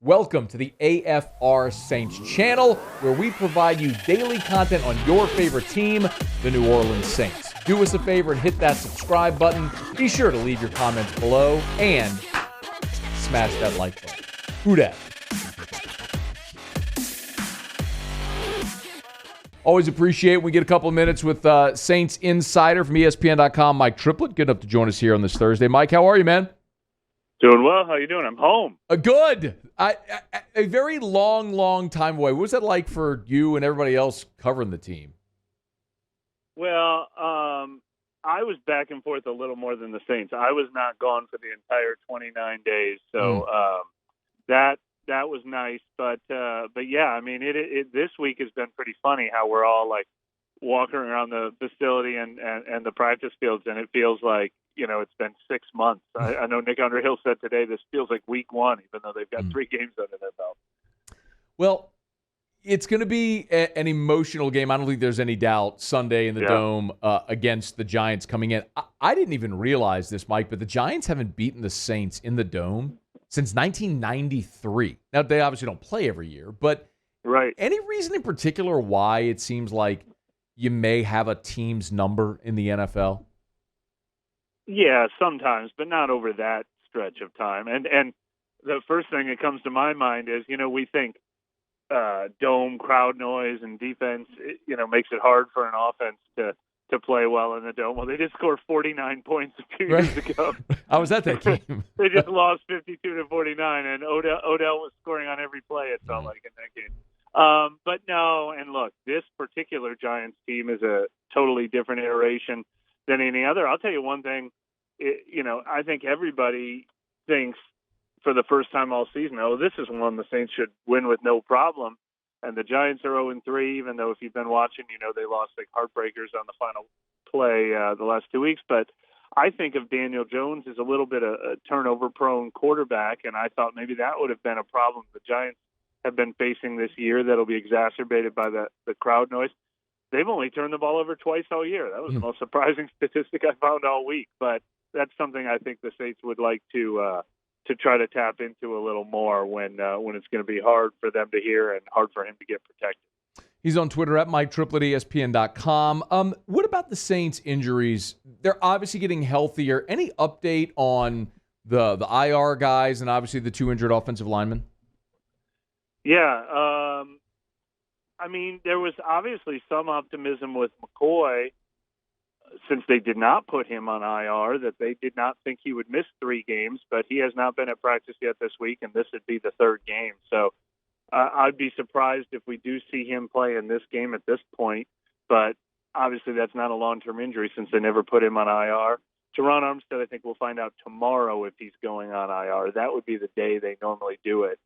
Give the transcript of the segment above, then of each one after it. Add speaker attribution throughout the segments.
Speaker 1: Welcome to the AFR Saints channel, where we provide you daily content on your favorite team, the New Orleans Saints. Do us a favor and hit that subscribe button. Be sure to leave your comments below and smash that like button. Who dat? Always appreciate it. We get a couple of minutes with Saints Insider from ESPN.com, Mike Triplett. Good enough to join us here on this Thursday. Mike, how are you, man?
Speaker 2: Doing well. How you doing? I'm home.
Speaker 1: Good. A very long time away. What was that like for you and everybody else covering the team?
Speaker 2: Well, I was back and forth a little more than the Saints. I was not gone for the entire 29 days, so that was nice. But yeah, I mean, it this week has been pretty funny how we're all like walking around the facility and the practice fields, and it feels like, you know, it's been 6 months. I know Nick Underhill said today this feels like week one, even though they've got 3 games under their belt.
Speaker 1: Well, it's going to be an emotional game. I don't think there's any doubt. Sunday in the Dome against the Giants coming in. I didn't even realize this, Mike, but the Giants haven't beaten the Saints in the Dome since 1993. Now, they obviously don't play every year, but any reason in particular why it seems like you may have a team's number in the NFL?
Speaker 2: Yeah, sometimes, but not over that stretch of time. And the first thing that comes to my mind is, you know, we think dome, crowd noise, and defense, you know, makes it hard for an offense to play well in the Dome. Well, they just scored 49 points a few years ago.
Speaker 1: I was at that game.
Speaker 2: They just lost 52-49, and Odell was scoring on every play, it felt like, in that game. But no, and look, this particular Giants team is a totally different iteration than any other. I'll tell you one thing, you know, I think everybody thinks for the first time all season, oh, this is one the Saints should win with no problem. And the Giants are 0-3, even though if you've been watching, you know, they lost like heartbreakers on the final play the last 2 weeks. But I think of Daniel Jones as a little bit a turnover-prone quarterback, and I thought maybe that would have been a problem the Giants have been facing this year that'll be exacerbated by the crowd noise. They've only turned the ball over twice all year. That was the most surprising statistic I found all week. But that's something I think the Saints would like to try to tap into a little more when it's going to be hard for them to hear and hard for him to get protected.
Speaker 1: He's on Twitter at Mike Triplett, ESPN.com. What about the Saints' injuries? They're obviously getting healthier. Any update on the IR guys and obviously the 2 injured offensive linemen?
Speaker 2: Yeah, I mean, there was obviously some optimism with McCoy since they did not put him on IR, that they did not think he would miss 3 games, but he has not been at practice yet this week, and this would be the 3rd game. So I'd be surprised if we do see him play in this game at this point, but obviously that's not a long-term injury since they never put him on IR. Teron Armstead, I think we'll find out tomorrow if he's going on IR. That would be the day they normally do it.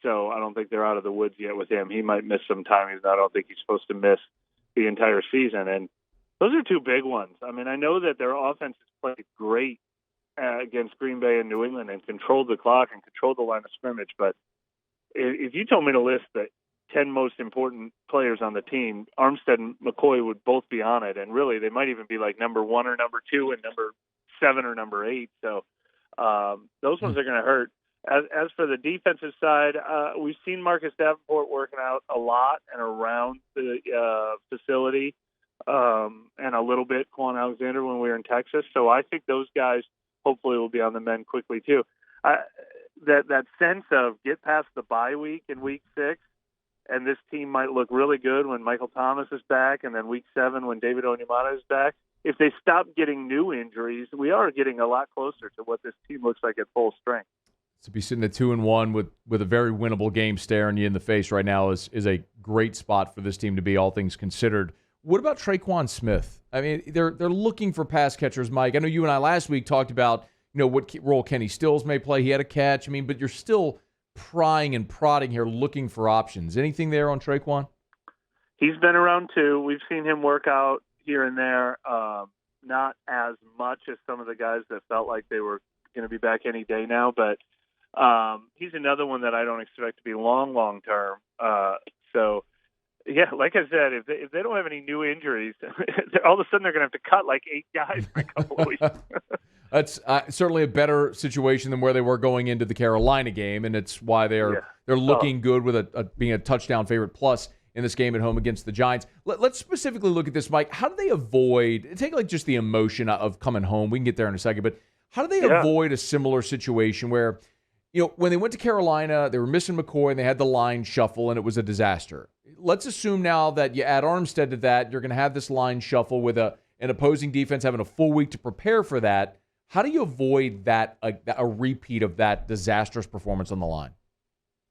Speaker 2: So I don't think they're out of the woods yet with him. He might miss some time. I don't think he's supposed to miss the entire season. And those are 2 big ones. I mean, I know that their offense has played great against Green Bay and New England and controlled the clock and controlled the line of scrimmage. But if you told me to list the 10 most important players on the team, Armstead and McCoy would both be on it. And really, they might even be like number 1 or number 2 and number 7 or number 8. So those ones are going to hurt. As for the defensive side, we've seen Marcus Davenport working out a lot and around the facility, and a little bit Quan Alexander when we were in Texas. So I think those guys hopefully will be on the mend quickly too. That sense of get past the bye week in week 6, and this team might look really good when Michael Thomas is back, and then week 7 when David Onyemata is back. If they stop getting new injuries, we are getting a lot closer to what this team looks like at full strength.
Speaker 1: To be sitting at 2-1 with a very winnable game staring you in the face right now is a great spot for this team to be, all things considered. What about Tre'Quan Smith? I mean, they're looking for pass catchers, Mike. I know you and I last week talked about, you know, what role Kenny Stills may play. He had a catch. I mean, but you're still prying and prodding here, looking for options. Anything there on Tre'Quan?
Speaker 2: He's been around too. We've seen him work out here and there, not as much as some of the guys that felt like they were going to be back any day now, but he's another one that I don't expect to be long term. So Yeah, like I said, if they don't have any new injuries, all of a sudden they're going to have to cut like 8 guys for a couple of weeks.
Speaker 1: That's certainly a better situation than where they were going into the Carolina game, and it's why they're looking good with being a touchdown favorite plus in this game at home against the Giants. Let's specifically look at this, Mike. How do they avoid take like just the emotion of coming home? We can get there in a second, but how do they avoid a similar situation where, when they went to Carolina, they were missing McCoy and they had the line shuffle and it was a disaster. Let's assume now that you add Armstead to that, you're going to have this line shuffle with an opposing defense having a full week to prepare for that. How do you avoid that, a repeat of that disastrous performance on the line?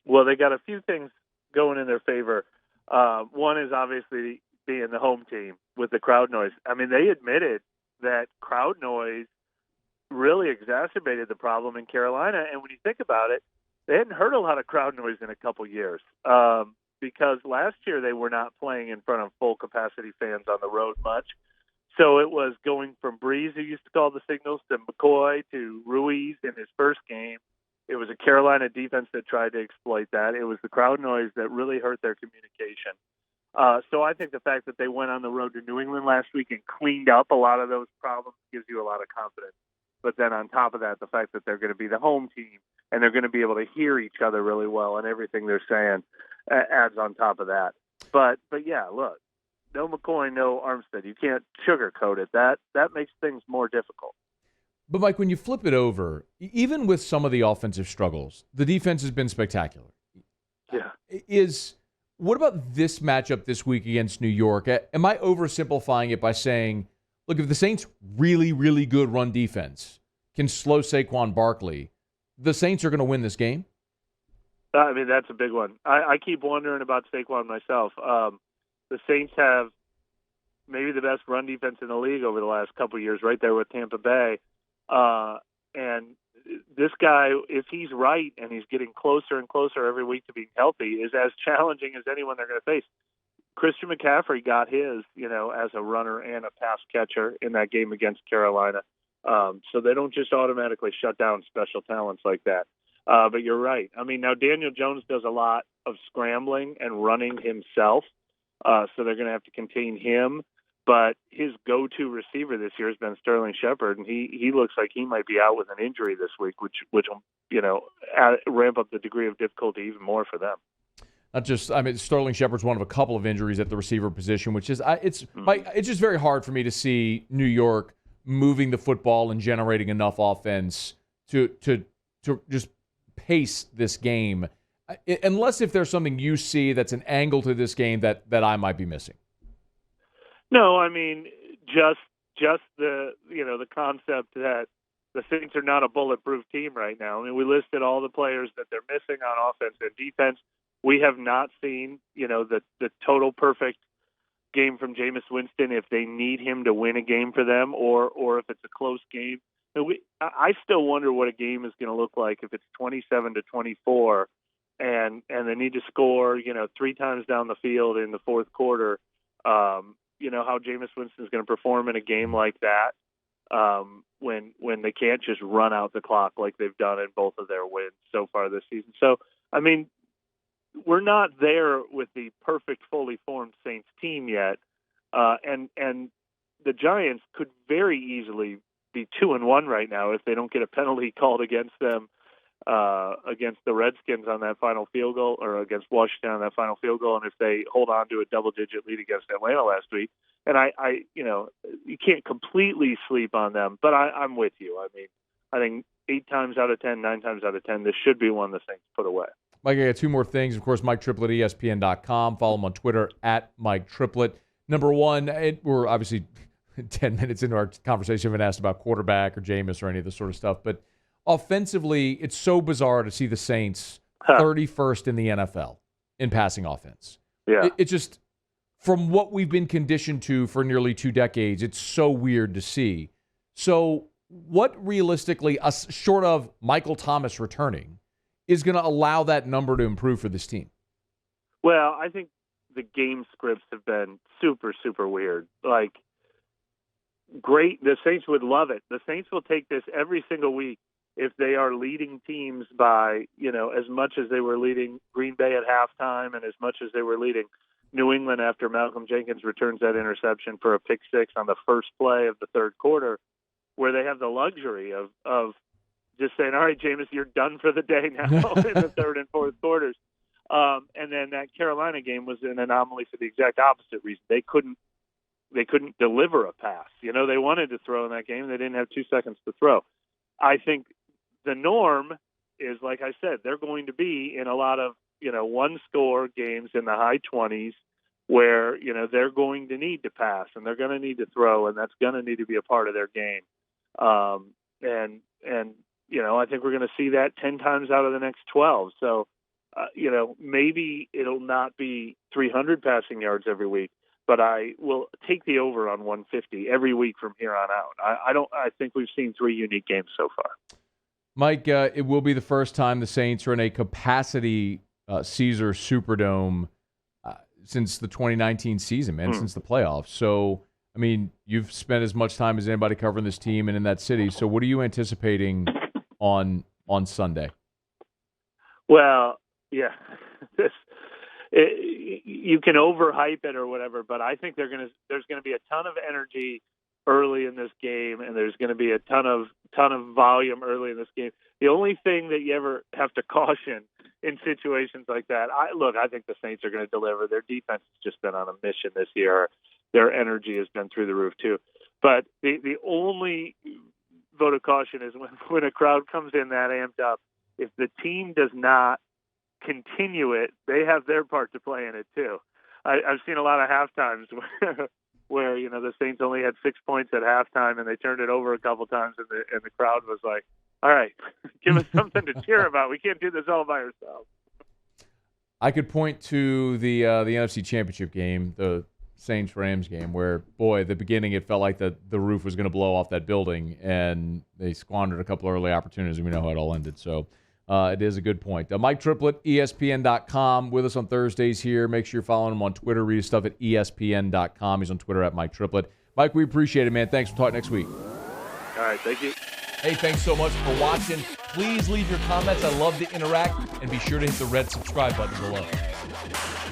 Speaker 2: Well, they got a few things going in their favor. One is obviously being the home team with the crowd noise. I mean, they admitted that crowd noise really exacerbated the problem in Carolina. And when you think about it, they hadn't heard a lot of crowd noise in a couple years because last year they were not playing in front of full capacity fans on the road much. So it was going from Breeze, who used to call the signals, to McCoy, to Ruiz in his first game. It was a Carolina defense that tried to exploit that. It was the crowd noise that really hurt their communication. So I think the fact that they went on the road to New England last week and cleaned up a lot of those problems gives you a lot of confidence. But then on top of that, the fact that they're going to be the home team and they're going to be able to hear each other really well and everything they're saying adds on top of that. But yeah, look. No McCoy, no Armstead. You can't sugarcoat it. That makes things more difficult.
Speaker 1: But, Mike, when you flip it over, even with some of the offensive struggles, the defense has been spectacular.
Speaker 2: Yeah.
Speaker 1: What about this matchup this week against New York? Am I oversimplifying it by saying, look, if the Saints' really, really good run defense can slow Saquon Barkley, the Saints are going to win this game?
Speaker 2: I mean, that's a big one. I keep wondering about Saquon myself. The Saints have maybe the best run defense in the league over the last couple of years, right there with Tampa Bay. And this guy, if he's right and he's getting closer and closer every week to being healthy, is as challenging as anyone they're going to face. Christian McCaffrey got his, as a runner and a pass catcher in that game against Carolina. So they don't just automatically shut down special talents like that. But you're right. I mean, now Daniel Jones does a lot of scrambling and running himself. So they're going to have to contain him. But his go-to receiver this year has been Sterling Shepard, and he looks like he might be out with an injury this week, which will, ramp up the degree of difficulty even more for them.
Speaker 1: Sterling Shepard's one of a couple of injuries at the receiver position, which is it's just very hard for me to see New York moving the football and generating enough offense to just pace this game. Unless if there's something you see that's an angle to this game that I might be missing.
Speaker 2: No, I mean just the the concept that the Saints are not a bulletproof team right now. I mean, we listed all the players that they're missing on offense and defense. We have not seen the total perfect game from Jameis Winston if they need him to win a game for them or if it's a close game. I still wonder what a game is going to look like if it's 27-24. And they need to score, 3 times down the field in the fourth quarter. How Jameis Winston is going to perform in a game like that when they can't just run out the clock like they've done in both of their wins so far this season. So, I mean, we're not there with the perfect, fully formed Saints team yet, and the Giants could very easily be 2-1 right now if they don't get a penalty called against them. Against the Redskins on that final field goal, or against Washington on that final field goal, and if they hold on to a double-digit lead against Atlanta last week, and you can't completely sleep on them, but I'm with you. I mean, I think 8 times out of 10, 9 times out of 10, this should be one the Saints put away.
Speaker 1: Mike, I got 2 more things. Of course, Mike Triplett, ESPN.com. Follow him on Twitter at Mike Triplett. Number one, we're obviously 10 minutes into our conversation. I haven't asked about quarterback or Jameis or any of this sort of stuff, but offensively, it's so bizarre to see the Saints 31st in the NFL in passing offense.
Speaker 2: Yeah.
Speaker 1: It's just, from what we've been conditioned to for nearly 2 decades, it's so weird to see. So what realistically, short of Michael Thomas returning, is going to allow that number to improve for this team?
Speaker 2: Well, I think the game scripts have been super, super weird. Like, great. The Saints would love it. The Saints will take this every single week if they are leading teams by, as much as they were leading Green Bay at halftime and as much as they were leading New England after Malcolm Jenkins returns that interception for a pick six on the first play of the third quarter, where they have the luxury of just saying, all right, Jameis, you're done for the day now in the third and fourth quarters. And then that Carolina game was an anomaly for the exact opposite reason. They couldn't deliver a pass. They wanted to throw in that game. They didn't have 2 seconds to throw. I think the norm is, like I said, they're going to be in a lot of, one-score games in the high 20s where, they're going to need to pass and they're going to need to throw, and that's going to need to be a part of their game. I think we're going to see that 10 times out of the next 12. So, maybe it'll not be 300 passing yards every week, but I will take the over on 150 every week from here on out. I think we've seen 3 unique games so far.
Speaker 1: Mike, it will be the first time the Saints are in a capacity Caesar Superdome since the 2019 season, man, since the playoffs. So, I mean, you've spent as much time as anybody covering this team and in that city. So what are you anticipating on Sunday?
Speaker 2: Well, yeah, you can overhype it or whatever, but I think there's going to be a ton of energy early in this game, and there's going to be a ton of volume early in this game. The only thing that you ever have to caution in situations like that, I think the Saints are going to deliver. Their defense has just been on a mission this year. Their energy has been through the roof too. But the only vote of caution is when a crowd comes in that amped up. If the team does not continue it, they have their part to play in it too. I've seen a lot of halftimes where the Saints only had 6 points at halftime and they turned it over a couple times and the crowd was like, all right, give us something to cheer about. We can't do this all by ourselves.
Speaker 1: I could point to the NFC Championship game, the Saints-Rams game, where, boy, at the beginning it felt like the roof was going to blow off that building, and they squandered a couple early opportunities, and we know how it all ended. So it is a good point. Mike Triplett, ESPN.com, with us on Thursdays here. Make sure you're following him on Twitter. Read his stuff at ESPN.com. He's on Twitter at Mike Triplett. Mike, we appreciate it, man. Thanks. We'll talk next week.
Speaker 2: All right, thank you.
Speaker 1: Hey, thanks so much for watching. Please leave your comments. I love to interact, and be sure to hit the red subscribe button below.